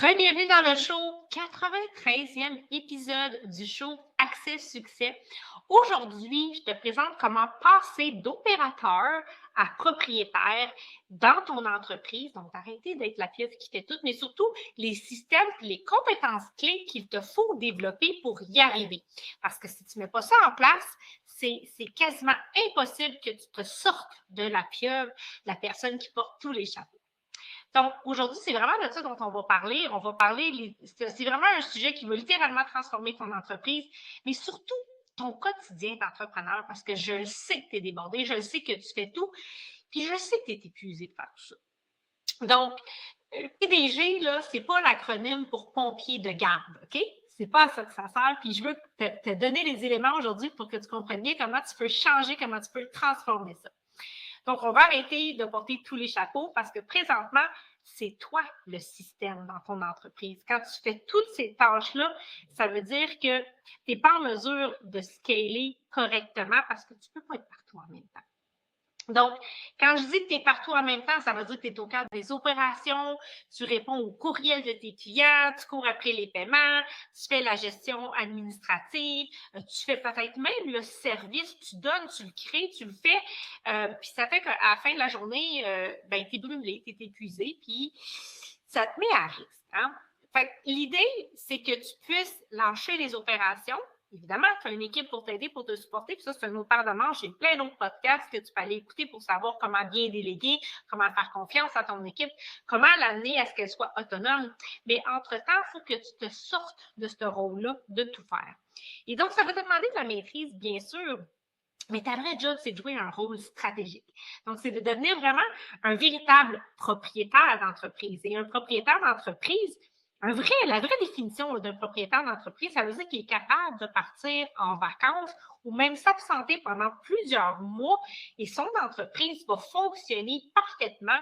Bienvenue dans le show, 93e épisode du show Accès Succès. Aujourd'hui, je te présente comment passer d'opérateur à propriétaire dans ton entreprise. Donc, arrêter d'être la pièce qui fait tout, mais surtout les systèmes et les compétences clés qu'il te faut développer pour y arriver. Parce que si tu ne mets pas ça en place, c'est quasiment impossible que tu te sortes de la pieuvre, la personne qui porte tous les chapeaux. Donc, aujourd'hui, c'est vraiment de ça dont on va parler. C'est vraiment un sujet qui va littéralement transformer ton entreprise, mais surtout ton quotidien d'entrepreneur, parce que je le sais que tu es débordé, je le sais que tu fais tout, puis je sais que tu es épuisé de faire tout ça. Donc, PDG, là, c'est pas l'acronyme pour pompier de garde, OK? C'est pas à ça que ça sert, puis je veux te donner les éléments aujourd'hui pour que tu comprennes bien comment tu peux changer, comment tu peux transformer ça. Donc, on va arrêter de porter tous les chapeaux parce que présentement, c'est toi le système dans ton entreprise. Quand tu fais toutes ces tâches-là, ça veut dire que tu n'es pas en mesure de scaler correctement parce que tu ne peux pas être partout en même temps. Donc, quand je dis que tu es partout en même temps, ça veut dire que tu es au cœur des opérations, tu réponds aux courriels de tes clients, tu cours après les paiements, tu fais la gestion administrative, tu fais peut-être même le service, tu donnes, tu le crées, tu le fais, puis ça fait qu'à la fin de la journée, tu es brûlé, tu es épuisé, puis ça te met à risque. Hein? Fait que l'idée, c'est que tu puisses lâcher les opérations. Évidemment, tu as une équipe pour t'aider, pour te supporter, puis ça, c'est une autre paire de manches. J'ai plein d'autres podcasts que tu peux aller écouter pour savoir comment bien déléguer, comment faire confiance à ton équipe, comment l'amener à ce qu'elle soit autonome. Mais entre-temps, il faut que tu te sortes de ce rôle-là de tout faire. Et donc, ça va te demander de la maîtrise, bien sûr, mais ta vraie job, c'est de jouer un rôle stratégique. Donc, c'est de devenir vraiment un véritable propriétaire d'entreprise. Et un propriétaire d'entreprise, la vraie définition d'un propriétaire d'entreprise, ça veut dire qu'il est capable de partir en vacances ou même s'absenter pendant plusieurs mois et son entreprise va fonctionner parfaitement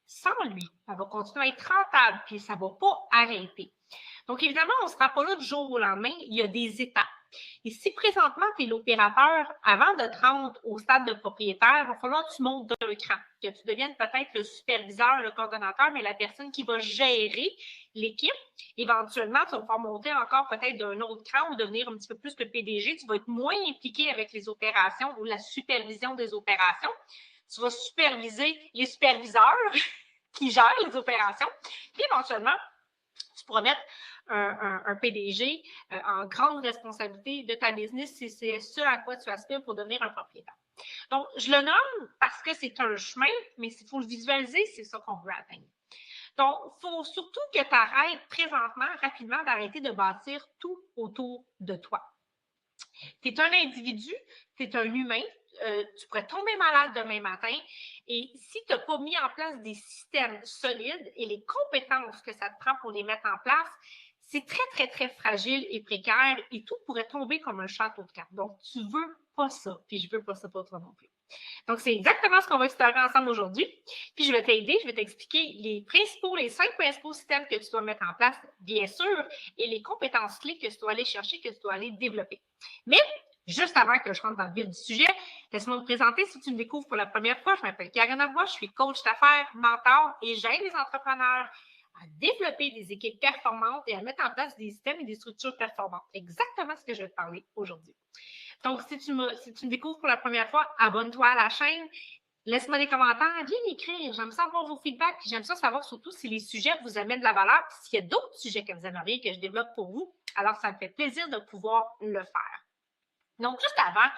sans lui. Elle va continuer à être rentable puis ça ne va pas arrêter. Donc, évidemment, on ne se rend pas là du jour au lendemain. Il y a des étapes. Et si présentement, tu es l'opérateur, avant de te rendre au stade de propriétaire, il va falloir que tu montes d'un cran, que tu deviennes peut-être le superviseur, le coordonnateur, mais la personne qui va gérer l'équipe. Éventuellement, tu vas pouvoir monter encore peut-être d'un autre cran ou devenir un petit peu plus le PDG. Tu vas être moins impliqué avec les opérations ou la supervision des opérations. Tu vas superviser les superviseurs qui gèrent les opérations. Puis éventuellement, tu pourras mettre un PDG en grande responsabilité de ta business si c'est ce à quoi tu aspires pour devenir un propriétaire. Donc, je le nomme parce que c'est un chemin, mais s'il faut le visualiser, c'est ça qu'on veut atteindre. Donc, il faut surtout que tu arrêtes présentement, rapidement, d'arrêter de bâtir tout autour de toi. Tu es un individu, tu es un humain, tu pourrais tomber malade demain matin et si tu n'as pas mis en place des systèmes solides et les compétences que ça te prend pour les mettre en place, c'est très, très, très fragile et précaire et tout pourrait tomber comme un château de cartes. Donc, tu ne veux pas ça, puis je ne veux pas ça pour toi non plus. Donc, c'est exactement ce qu'on va explorer ensemble aujourd'hui. Puis, je vais t'aider, je vais t'expliquer les 5 principaux systèmes que tu dois mettre en place, bien sûr, et les compétences clés que tu dois aller chercher, que tu dois aller développer. Mais, juste avant que je rentre dans le vif du sujet, laisse-moi me présenter si tu me découvres pour la première fois. Je m'appelle Karine Lavoie, je suis coach d'affaires, mentor et j'aide les entrepreneurs à développer des équipes performantes et à mettre en place des systèmes et des structures performantes. Exactement ce que je vais te parler aujourd'hui. Donc, si tu me découvres pour la première fois, abonne-toi à la chaîne, laisse-moi des commentaires, viens m'écrire. J'aime ça avoir vos feedbacks, puis j'aime ça savoir surtout si les sujets vous amènent de la valeur, puis s'il y a d'autres sujets que vous aimeriez que je développe pour vous, alors ça me fait plaisir de pouvoir le faire. Donc, juste avant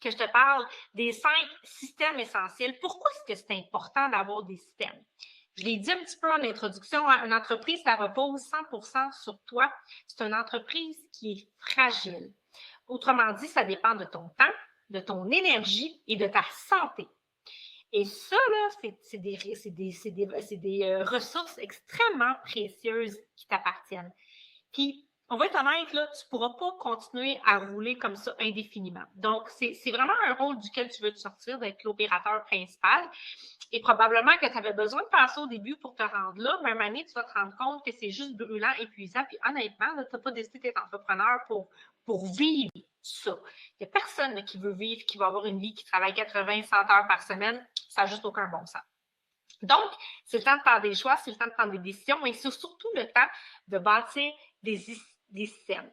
que je te parle des 5 systèmes essentiels, pourquoi est-ce que c'est important d'avoir des systèmes? Je l'ai dit un petit peu en introduction, une entreprise, ça repose 100% sur toi. C'est une entreprise qui est fragile. Autrement dit, ça dépend de ton temps, de ton énergie et de ta santé. Et ça, là, c'est des ressources extrêmement précieuses qui t'appartiennent. Puis, on va être honnête, là, tu ne pourras pas continuer à rouler comme ça indéfiniment. Donc, c'est vraiment un rôle duquel tu veux te sortir, d'être l'opérateur principal. Et probablement que tu avais besoin de passer au début pour te rendre là, mais à un moment donné, tu vas te rendre compte que c'est juste brûlant, épuisant. Puis honnêtement, tu n'as pas décidé d'être entrepreneur pour vivre ça. Il n'y a personne là, qui veut vivre, qui va avoir une vie qui travaille 80, 100 heures par semaine. Ça n'a juste aucun bon sens. Donc, c'est le temps de faire des choix, c'est le temps de prendre des décisions, mais c'est surtout le temps de bâtir des systèmes.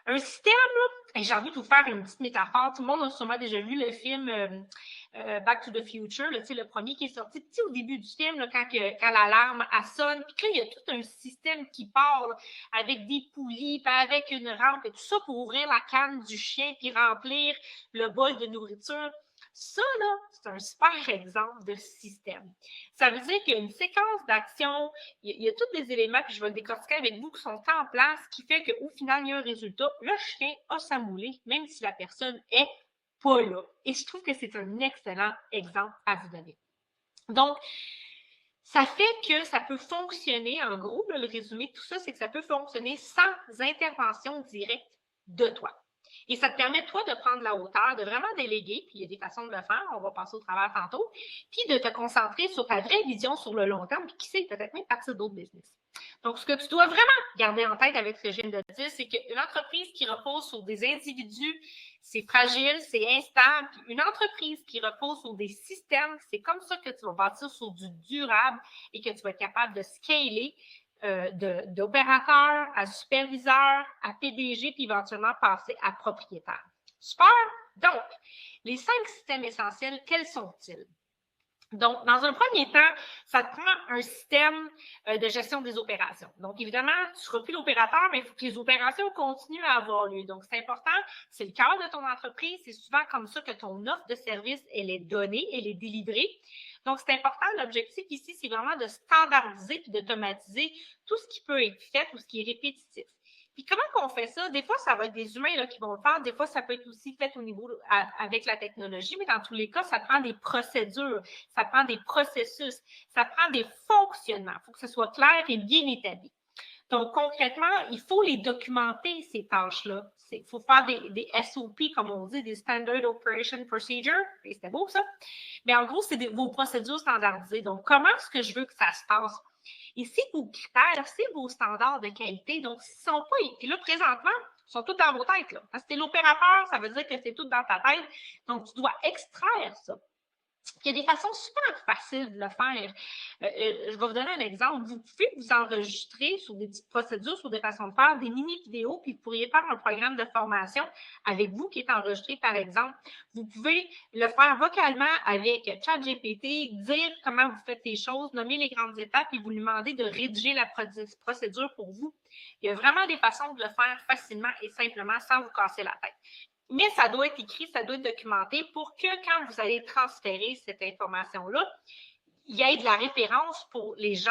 Un système, là, j'ai envie de vous faire une petite métaphore. Tout le monde a sûrement déjà vu le film Back to the Future, là, le premier qui est sorti. Petit au début du film, là, quand l'alarme sonne, puis là, il y a tout un système qui part là, avec des poulies, puis avec une rampe et tout ça pour ouvrir la canne du chien puis remplir le bol de nourriture. Ça, là, c'est un super exemple de système. Ça veut dire qu'il y a une séquence d'actions, il y a tous les éléments, puis je vais le décortiquer avec vous, qui sont en place, qui fait qu'au final, il y a un résultat. Le chien a sa moulée, même si la personne est pas là. Et je trouve que c'est un excellent exemple à vous donner. Donc, ça fait que ça peut fonctionner, en gros, là, le résumé de tout ça, c'est que ça peut fonctionner sans intervention directe de toi. Et ça te permet, toi, de prendre la hauteur, de vraiment déléguer, puis il y a des façons de le faire, on va passer au travers tantôt, puis de te concentrer sur ta vraie vision sur le long terme, puis qui sait, peut-être même partir d'autres business. Donc, ce que tu dois vraiment garder en tête avec ce que je viens de dire, c'est qu'une entreprise qui repose sur des individus, c'est fragile, c'est instable. Puis une entreprise qui repose sur des systèmes, c'est comme ça que tu vas bâtir sur du durable et que tu vas être capable de scaler d'opérateur à superviseur, à PDG, puis éventuellement passer à propriétaire. Super! Donc, les 5 systèmes essentiels, quels sont-ils? Donc, dans un premier temps, ça te prend un système de gestion des opérations. Donc, évidemment, tu ne seras plus l'opérateur, mais il faut que les opérations continuent à avoir lieu. Donc, c'est important, c'est le cœur de ton entreprise. C'est souvent comme ça que ton offre de service, elle est donnée, elle est délivrée. Donc, c'est important. L'objectif ici, c'est vraiment de standardiser et d'automatiser tout ce qui peut être fait, tout ce qui est répétitif. Puis comment qu'on fait ça? Des fois, ça va être des humains là, qui vont le faire. Des fois, ça peut être aussi fait au niveau avec la technologie, mais dans tous les cas, ça prend des procédures, ça prend des processus, ça prend des fonctionnements. Il faut que ce soit clair et bien établi. Donc, concrètement, il faut les documenter, ces tâches-là. Il faut faire des SOP, comme on dit, des Standard Operation Procedure. C'était beau, ça. Mais en gros, c'est vos procédures standardisées. Donc, comment est-ce que je veux que ça se passe? Et c'est vos critères, c'est vos standards de qualité. Donc, s'ils ne sont pas... Puis là, présentement, ils sont tous dans vos têtes. Là. Parce que t'es l'opérateur, ça veut dire que c'est tout dans ta tête. Donc, tu dois extraire ça. Il y a des façons super faciles de le faire. Je vais vous donner un exemple. Vous pouvez vous enregistrer sur des petites procédures, sur des façons de faire, des mini-vidéos, puis vous pourriez faire un programme de formation avec vous qui est enregistré, par exemple. Vous pouvez le faire vocalement avec ChatGPT, dire comment vous faites les choses, nommer les grandes étapes, et vous lui demandez de rédiger la procédure pour vous. Il y a vraiment des façons de le faire facilement et simplement sans vous casser la tête. Mais ça doit être écrit, ça doit être documenté pour que quand vous allez transférer cette information-là, il y ait de la référence pour les gens,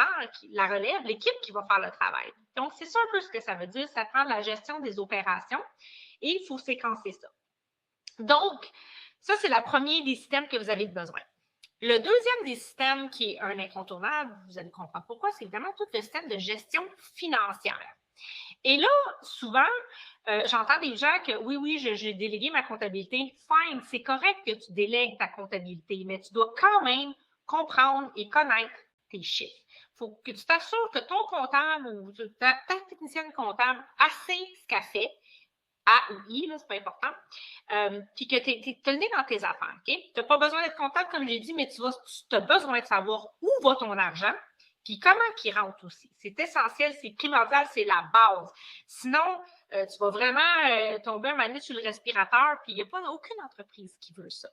la relève, l'équipe qui va faire le travail. Donc, c'est ça un peu ce que ça veut dire. Ça prend la gestion des opérations et il faut séquencer ça. Donc, ça, c'est le premier des systèmes que vous avez besoin. Le deuxième des systèmes qui est un incontournable, vous allez comprendre pourquoi, c'est évidemment tout le système de gestion financière. Et là, souvent, j'entends des gens que oui, j'ai délégué ma comptabilité. Fine, c'est correct que tu délègues ta comptabilité, mais tu dois quand même comprendre et connaître tes chiffres. Il faut que tu t'assures que ton comptable ou ta technicienne comptable a ce qu'elle fait, A ou I, là, c'est pas important, puis que tu as le nez dans tes affaires, OK? Tu n'as pas besoin d'être comptable, comme j'ai dit, mais tu as besoin de savoir où va ton argent, puis comment qu'il rentre aussi. C'est essentiel, c'est primordial, c'est la base. Sinon, tu vas vraiment tomber un moment donné sur le respirateur, puis il n'y a pas aucune entreprise qui veut ça.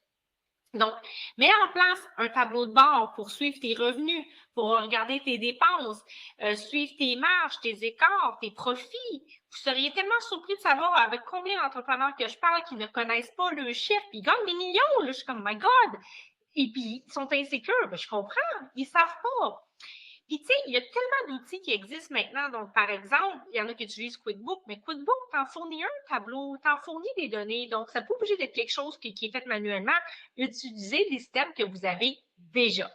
Donc, mets en place un tableau de bord pour suivre tes revenus, pour regarder tes dépenses, suivre tes marges, tes écarts, tes profits. Vous seriez tellement surpris de savoir avec combien d'entrepreneurs que je parle qui ne connaissent pas le chiffre, puis ils gagnent des millions. Là, je suis comme, my God! Et puis, ils sont insécures. Ben, je comprends. Ils ne savent pas. Puis, tu sais, il y a tellement d'outils qui existent maintenant. Donc, par exemple, il y en a qui utilisent QuickBooks, mais QuickBooks t'en fournit un tableau, t'en fournit des données. Donc, ça peut obligé d'être quelque chose qui est fait manuellement. Utilisez des systèmes que vous avez déjà.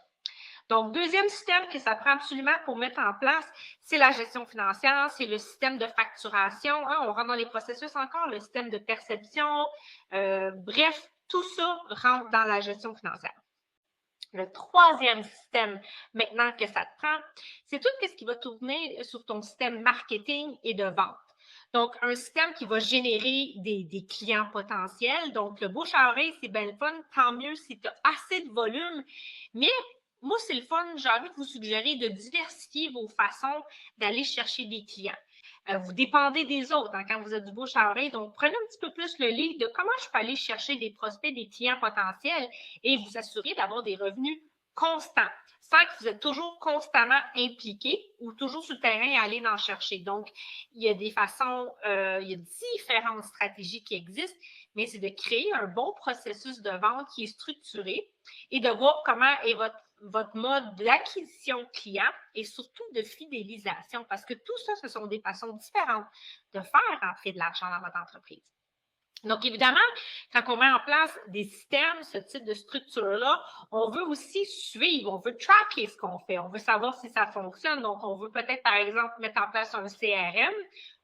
Donc, deuxième système que ça prend absolument pour mettre en place, c'est la gestion financière, c'est le système de facturation. Hein, on rentre dans les processus encore, le système de perception. Bref, tout ça rentre dans la gestion financière. Le troisième système, maintenant que ça te prend, c'est tout ce qui va tourner sur ton système marketing et de vente. Donc, un système qui va générer des clients potentiels. Donc, le bouche à oreille, c'est bien le fun. Tant mieux si tu as assez de volume. Mais moi, c'est le fun. J'ai envie de vous suggérer de diversifier vos façons d'aller chercher des clients. Vous dépendez des autres quand vous êtes du bouche à oreille. Donc, prenez un petit peu plus le lead de comment je peux aller chercher des prospects, des clients potentiels et vous assurer d'avoir des revenus constants, sans que vous êtes toujours constamment impliqué ou toujours sur le terrain à aller en chercher. Donc, il y a des façons, il y a différentes stratégies qui existent, mais c'est de créer un bon processus de vente qui est structuré et de voir comment est votre mode d'acquisition client et surtout de fidélisation, parce que tout ça, ce sont des façons différentes de faire entrer de l'argent dans votre entreprise. Donc, évidemment, quand on met en place des systèmes, ce type de structure-là, on veut aussi suivre, on veut tracker ce qu'on fait, on veut savoir si ça fonctionne. Donc, on veut peut-être, par exemple, mettre en place un CRM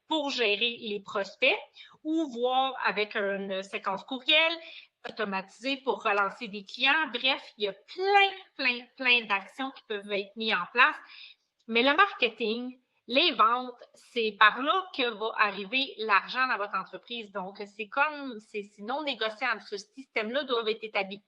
pour gérer les prospects ou voir avec une séquence courriel automatisée pour relancer des clients. Bref, il y a plein d'actions qui peuvent être mises en place. Mais le marketing, les ventes, c'est par là que va arriver l'argent dans votre entreprise. Donc, c'est non négociable. Ce système-là doit être établi.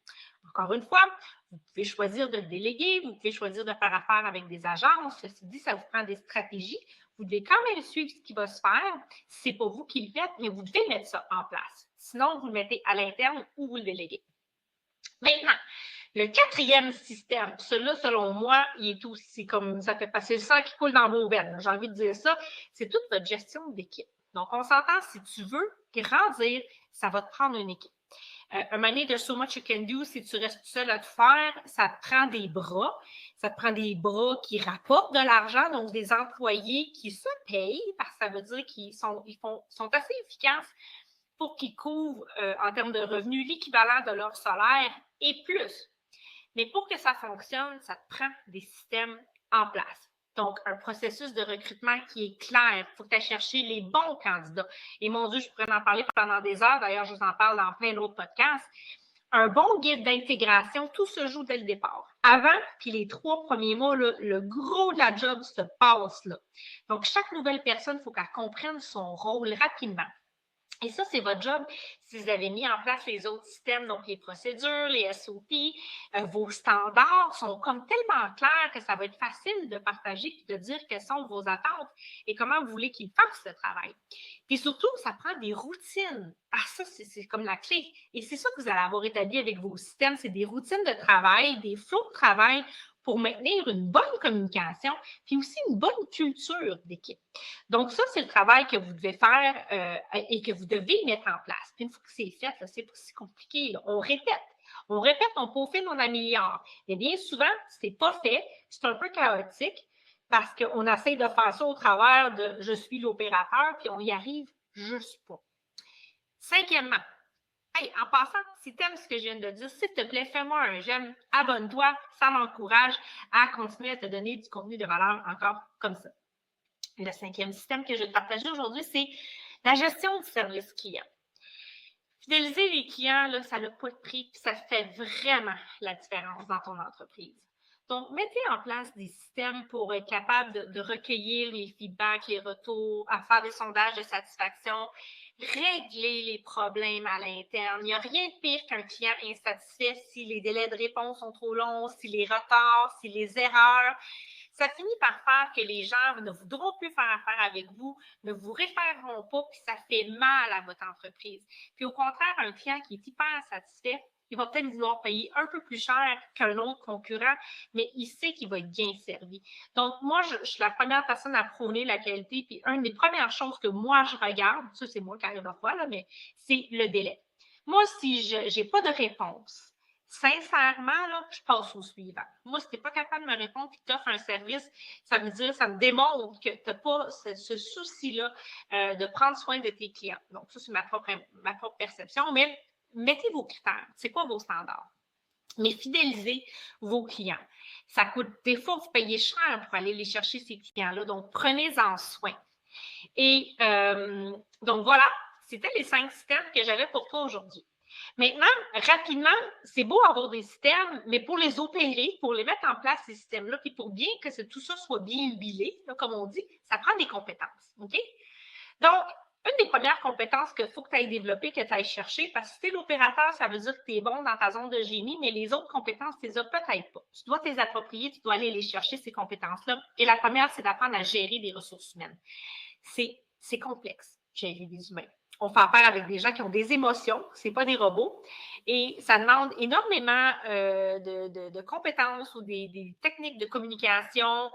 Encore une fois, vous pouvez choisir de le déléguer, vous pouvez choisir de faire affaire avec des agences. Ceci dit, ça vous prend des stratégies. Vous devez quand même suivre ce qui va se faire. C'est pas vous qui le faites, mais vous devez mettre ça en place. Sinon, vous le mettez à l'interne ou vous le déléguez. Maintenant, le quatrième système, celui-là, selon moi, il est aussi comme ça fait passer le sang qui coule dans vos veines. J'ai envie de dire ça. C'est toute votre gestion d'équipe. Donc, on s'entend, si tu veux grandir, ça va te prendre une équipe. Un moment donné, there's so much you can do. Si tu restes seul à te faire, ça te prend des bras. Ça te prend des bras qui rapportent de l'argent, donc des employés qui se payent, parce que ça veut dire qu'ils sont assez efficaces pour qu'ils couvrent en termes de revenus l'équivalent de leur salaire et plus. Mais pour que ça fonctionne, ça te prend des systèmes en place. Donc, un processus de recrutement qui est clair. Il faut que tu ailles chercher les bons candidats. Et mon Dieu, je pourrais en parler pendant des heures. D'ailleurs, je vous en parle dans plein d'autres podcasts. Un bon guide d'intégration, tout se joue dès le départ. Avant, puis les 3 premiers mois, là, le gros de la job se passe là. Donc, chaque nouvelle personne, il faut qu'elle comprenne son rôle rapidement. Et ça, c'est votre job si vous avez mis en place les autres systèmes, donc les procédures, les SOP, vos standards sont comme tellement clairs que ça va être facile de partager et de dire quelles sont vos attentes et comment vous voulez qu'ils fassent ce travail. Puis surtout, ça prend des routines. Ah, ça, c'est comme la clé. Et c'est ça que vous allez avoir établi avec vos systèmes, c'est des routines de travail, des flots de travail pour maintenir une bonne communication, puis aussi une bonne culture d'équipe. Donc, ça, c'est le travail que vous devez faire et que vous devez mettre en place. Puis une fois que c'est fait, c'est pas si compliqué. Là. On répète, on peaufine, on améliore. Mais bien souvent, c'est pas fait, c'est un peu chaotique parce qu'on essaie de faire ça au travers de « je suis l'opérateur », puis on y arrive juste pas. Cinquièmement, hey, en passant, si tu aimes ce que je viens de dire, s'il te plaît, fais-moi un j'aime, abonne-toi, ça m'encourage à continuer à te donner du contenu de valeur encore comme ça. Le 5e système que je vais te partager aujourd'hui, c'est la gestion du service client. Fidéliser les clients, là, ça n'a pas de prix, puis ça fait vraiment la différence dans ton entreprise. Donc, mettez en place des systèmes pour être capable de recueillir les feedbacks, les retours, à faire des sondages de satisfaction, régler les problèmes à l'interne. Il n'y a rien de pire qu'un client insatisfait si les délais de réponse sont trop longs, si les retards, si les erreurs. Ça finit par faire que les gens ne voudront plus faire affaire avec vous, ne vous référeront pas, puis ça fait mal à votre entreprise. Puis au contraire, un client qui est hyper satisfait, il va peut-être vouloir payer un peu plus cher qu'un autre concurrent, mais il sait qu'il va être bien servi. Donc, moi, je suis la première personne à prôner la qualité, puis une des premières choses que moi, je regarde, ça, c'est moi qui arrive à fois, là, mais c'est le délai. Moi, si je n'ai pas de réponse, sincèrement, là, je passe au suivant. Moi, si tu n'es pas capable de me répondre et que tu offres un service, ça veut dire, ça me démontre que tu n'as pas ce souci-là de prendre soin de tes clients. Donc, ça, c'est ma propre perception, mais mettez vos critères. C'est quoi vos standards? Mais fidélisez vos clients. Ça coûte, des fois, vous payez cher pour aller les chercher, ces clients-là. Donc, prenez-en soin. Et donc, voilà, c'était les 5 systèmes que j'avais pour toi aujourd'hui. Maintenant, rapidement, c'est beau avoir des systèmes, mais pour les opérer, pour les mettre en place, ces systèmes-là, puis pour bien que tout ça soit bien huilé, là, comme on dit, ça prend des compétences. OK? Donc, Une des premières compétences qu'il faut que tu ailles développer, que tu ailles chercher, parce que si tu es l'opérateur, ça veut dire que tu es bon dans ta zone de génie, mais les autres compétences, tu les as peut-être pas. Tu dois te les approprier, tu dois aller les chercher, ces compétences-là. Et la première, c'est d'apprendre à gérer les ressources humaines. C'est complexe, gérer des humains. On fait affaire avec des gens qui ont des émotions, c'est pas des robots, et ça demande énormément de compétences ou des techniques de communication.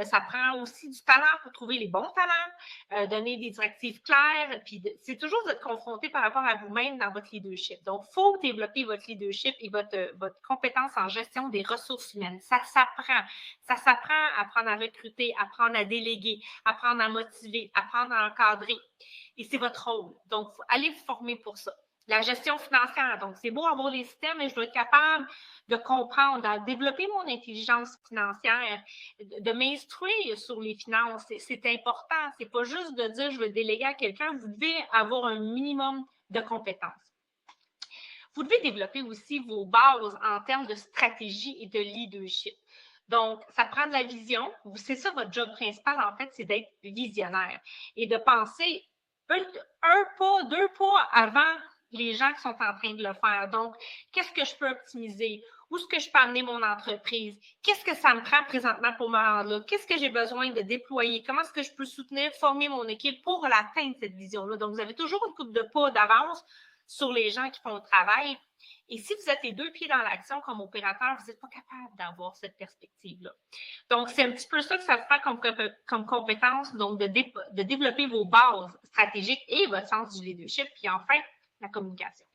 Ça prend aussi du talent pour trouver les bons talents, donner des directives claires, puis c'est toujours d'être confronté par rapport à vous-même dans votre leadership. Donc, il faut développer votre leadership et votre compétence en gestion des ressources humaines. Ça s'apprend. Ça s'apprend à apprendre à recruter, apprendre à déléguer, apprendre à motiver, apprendre à encadrer. Et c'est votre rôle. Donc, allez vous former pour ça. La gestion financière. Donc, c'est beau avoir les systèmes, mais je dois être capable de comprendre, de développer mon intelligence financière, de m'instruire sur les finances. C'est important. C'est pas juste de dire je veux déléguer à quelqu'un. Vous devez avoir un minimum de compétences. Vous devez développer aussi vos bases en termes de stratégie et de leadership. Donc, ça prend de la vision. C'est ça votre job principal, en fait, c'est d'être visionnaire et de penser un pas, deux pas avant les gens qui sont en train de le faire. Donc, qu'est-ce que je peux optimiser? Où est-ce que je peux amener mon entreprise? Qu'est-ce que ça me prend présentement pour me rendre là? Qu'est-ce que j'ai besoin de déployer? Comment est-ce que je peux soutenir, former mon équipe pour l'atteindre, cette vision-là? Donc, vous avez toujours une couple de pas d'avance sur les gens qui font le travail. Et si vous êtes les deux pieds dans l'action comme opérateur, vous n'êtes pas capable d'avoir cette perspective-là. Donc, c'est un petit peu ça que ça prend comme compétence, donc de développer vos bases stratégiques et votre sens du leadership. Puis enfin, la communication.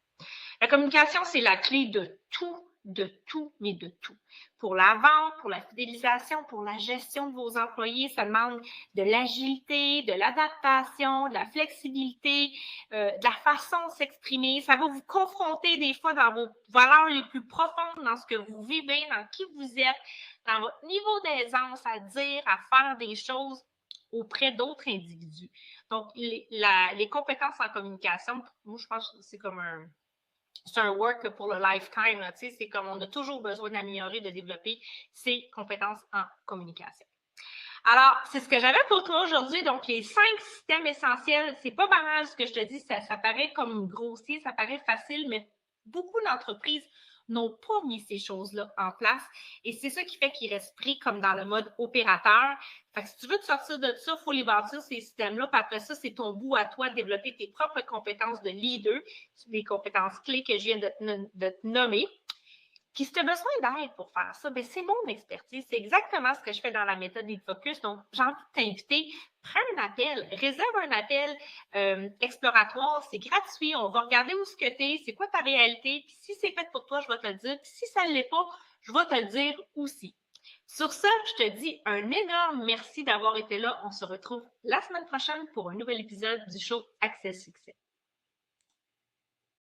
La communication, c'est la clé de tout, mais de tout. Pour la vente, pour la fidélisation, pour la gestion de vos employés, ça demande de l'agilité, de l'adaptation, de la flexibilité, de la façon de s'exprimer. Ça va vous confronter des fois dans vos valeurs les plus profondes, dans ce que vous vivez, dans qui vous êtes, dans votre niveau d'aisance à dire, à faire des choses auprès d'autres individus. Donc, les compétences en communication, moi, je pense que c'est comme un work pour le lifetime. Là, c'est comme on a toujours besoin d'améliorer, de développer ses compétences en communication. Alors, c'est ce que j'avais pour toi aujourd'hui. Donc, les 5 systèmes essentiels, c'est pas banal ce que je te dis, ça paraît comme grossier, ça paraît facile, mais beaucoup d'entreprises n'ont pas mis ces choses-là en place. Et c'est ça qui fait qu'ils restent pris comme dans le mode opérateur. Fait que si tu veux te sortir de ça, il faut les bâtir, ces systèmes-là. Puis après ça, c'est ton bout à toi de développer tes propres compétences de leader, les compétences clés que je viens de te nommer. Puis si tu as besoin d'aide pour faire ça, ben c'est mon expertise. C'est exactement ce que je fais dans la méthode Lead Focus. Donc, j'ai envie de t'inviter, prends un appel, réserve un appel exploratoire, c'est gratuit. On va regarder où ce que tu es, c'est quoi ta réalité. Puis si c'est fait pour toi, je vais te le dire. Puis si ça ne l'est pas, je vais te le dire aussi. Sur ça, je te dis un énorme merci d'avoir été là. On se retrouve la semaine prochaine pour un nouvel épisode du show Accès Succès.